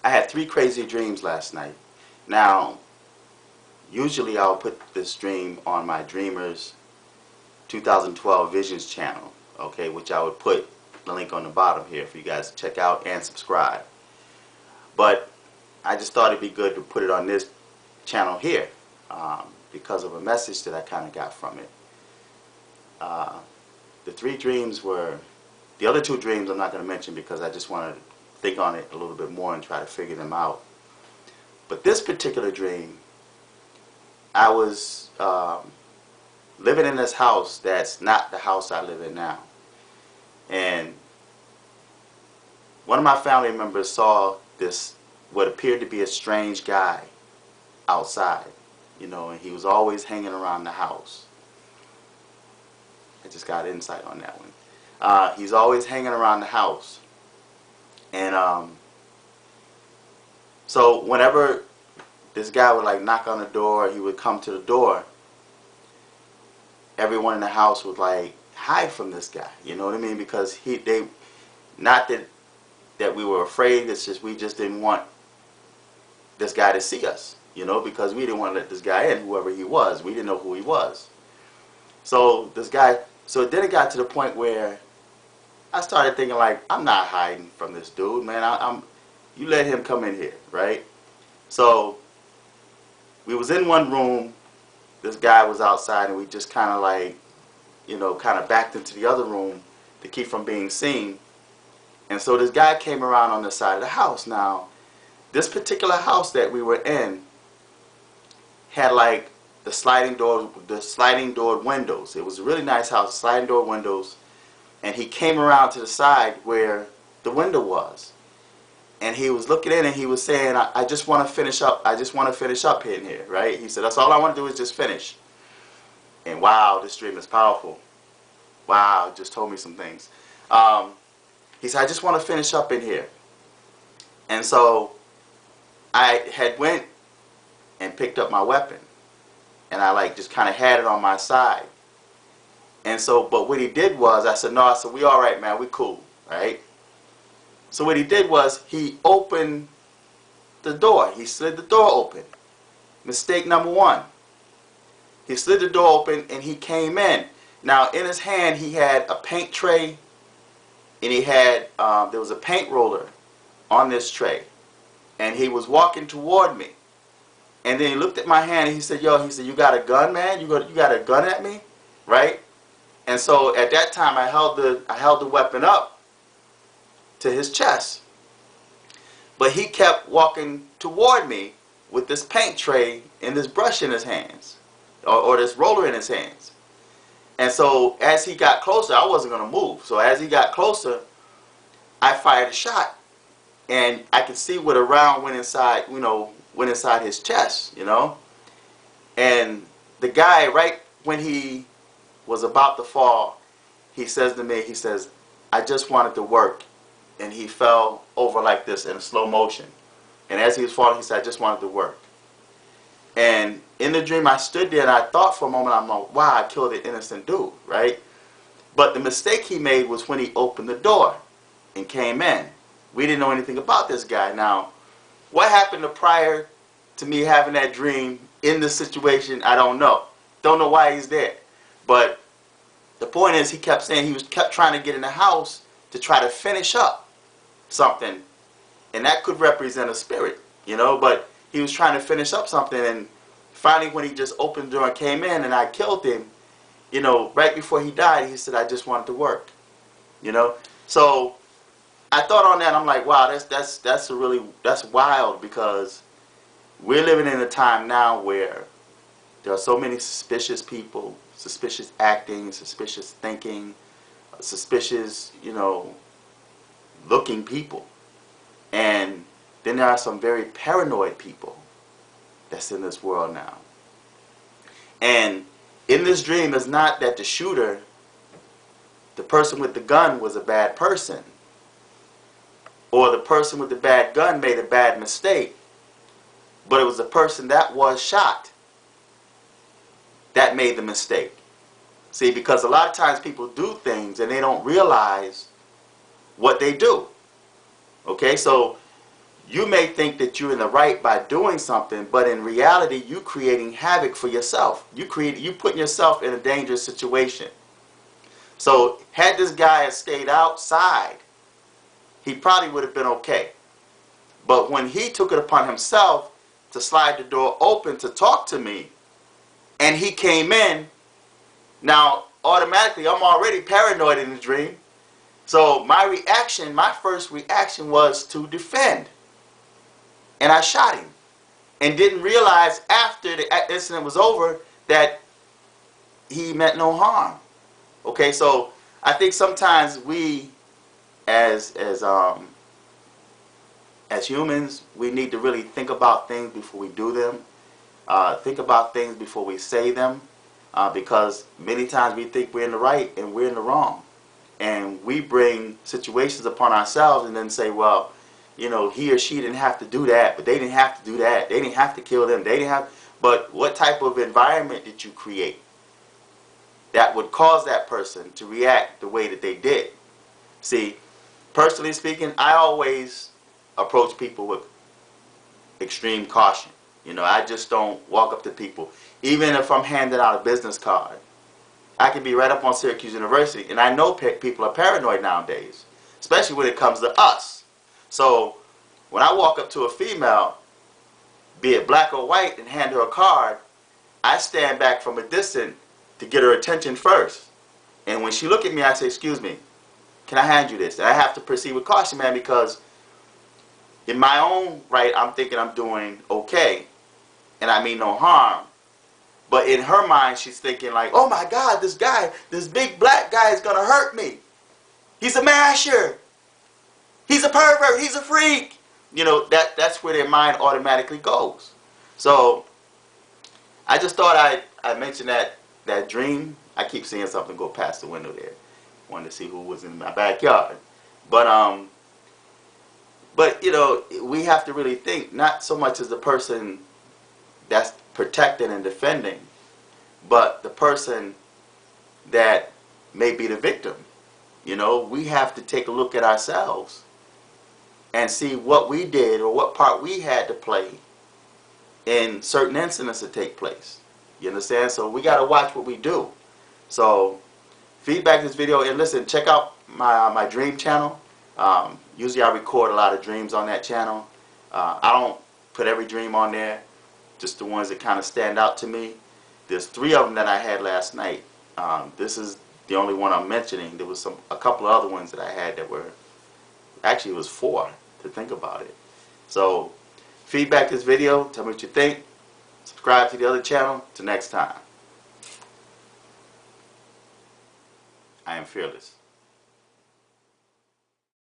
I had three crazy dreams last night. Now, usually I'll put this dream on my Dreamers 2012 Visions channel, okay, which I would put the link on the bottom here for you guys to check out and subscribe. But I just thought it'd be good to put it on this channel here because of a message that I kind of got from it. The three dreams were, the other two dreams I'm not going to mention because I just want to think on it a little bit more and try to figure them out. But this particular dream, I was living in this house that's not the house I live in now. And one of my family members saw this, what appeared to be a strange guy outside, you know, and he was always hanging around the house. I just got insight on that one. He's always hanging around the house. And so whenever this guy would like knock on the door, he would come to the door, everyone in the house would like hide from this guy, you know what I mean? Because not that we were afraid, it's just we just didn't want this guy to see us, you know, because we didn't want to let this guy in, whoever he was. We didn't know who he was. So this guy, so then it got to the point where I started thinking like, I'm not hiding from this dude, man. You let him come in here, right? So we was in one room, this guy was outside, and we just kind of like, you know, kind of backed into the other room to keep from being seen. And so this guy came around on the side of the house. Now, this particular house that we were in had like the sliding door windows. It was a really nice house, sliding door windows. And he came around to the side where the window was. And he was looking in and he was saying, I just want to finish up. I just want to finish up in here, right? He said, that's all I want to do is just finish. And wow, this dream is powerful. Wow, it just told me some things. He said, I just want to finish up in here. And so I had went and picked up my weapon. And I like just kind of had it on my side. And so, but what he did was, I said, no, I said, we all right, man, we cool, right? So what he did was, he opened the door. He slid the door open. Mistake number one. He slid the door open and he came in. Now, in his hand, he had a paint tray, and he had, there was a paint roller on this tray. And he was walking toward me. And then he looked at my hand and he said, yo, he said, you got a gun, man? You got a gun at me? Right? And so at that time, I held the weapon up to his chest. But he kept walking toward me with this paint tray and this brush in his hands, or this roller in his hands. And so as he got closer, I wasn't going to move. So as he got closer, I fired a shot. And I could see what a round went inside, you know, went inside his chest, you know. And the guy, right when he was about to fall, he says to me, he says, I just wanted to work. And he fell over like this in slow motion. And as he was falling, he said, I just wanted to work. And in the dream, I stood there and I thought for a moment, I'm like, wow, I killed an innocent dude, right? But the mistake he made was when he opened the door and came in. We didn't know anything about this guy. Now, what happened prior to me having that dream in this situation, I don't know. Don't know why he's there. But the point is, he kept saying he kept trying to get in the house to try to finish up something. And that could represent a spirit, you know. But he was trying to finish up something. And finally, when he just opened the door and came in and I killed him, you know, right before he died, he said, I just wanted to work, you know. So I thought on that. I'm like, wow, that's wild, because we're living in a time now where there are so many suspicious people, suspicious acting, suspicious thinking, suspicious, you know, looking people. And then there are some very paranoid people that's in this world now. And in this dream, it's not that the shooter, the person with the gun, was a bad person, or the person with the bad gun made a bad mistake, but it was the person that was shot that made the mistake. See, because a lot of times people do things and they don't realize what they do. Okay, so you may think that you're in the right by doing something, but in reality, you're creating havoc for yourself. You putting yourself in a dangerous situation. So had this guy stayed outside, he probably would have been okay. But when he took it upon himself to slide the door open to talk to me, and he came in, now automatically I'm already paranoid in the dream. So my first reaction was to defend. And I shot him. And didn't realize after the incident was over that he meant no harm. Okay, so I think sometimes we as humans, we need to really think about things before we do them. Think about things before we say them. Because many times we think we're in the right and we're in the wrong. And we bring situations upon ourselves and then say, well, you know, he or she didn't have to do that, but they didn't have to do that. They didn't have to kill them. They didn't have. But what type of environment did you create that would cause that person to react the way that they did? See, personally speaking, I always approach people with extreme caution. You know, I just don't walk up to people. Even if I'm handing out a business card, I can be right up on Syracuse University, and I know people are paranoid nowadays, especially when it comes to us. So when I walk up to a female, be it black or white, and hand her a card, I stand back from a distance to get her attention first. And when she look at me, I say, excuse me, can I hand you this? And I have to proceed with caution, man, because in my own right, I'm thinking I'm doing okay, and I mean no harm. But in her mind, she's thinking like, oh my God, this guy, this big black guy is going to hurt me. He's a masher. He's a pervert. He's a freak. You know, that's where their mind automatically goes. So I just thought I'd mention that dream. I keep seeing something go past the window there. Wanted to see who was in my backyard. But you know, we have to really think, not so much as the person that's protecting and defending, but the person that may be the victim. You know, we have to take a look at ourselves and see what we did or what part we had to play in certain incidents that take place. You understand? So we got to watch what we do. So feedback this video, and listen, check out my dream channel. Usually I record a lot of dreams on that channel. I don't put every dream on there, just the ones that kind of stand out to me. There's 3 of them that I had last night. This is the only one I'm mentioning. There was a couple of other ones that I had that were, actually it was 4 to think about it. So feedback this video, tell me what you think. Subscribe to the other channel. Till next time. I am fearless.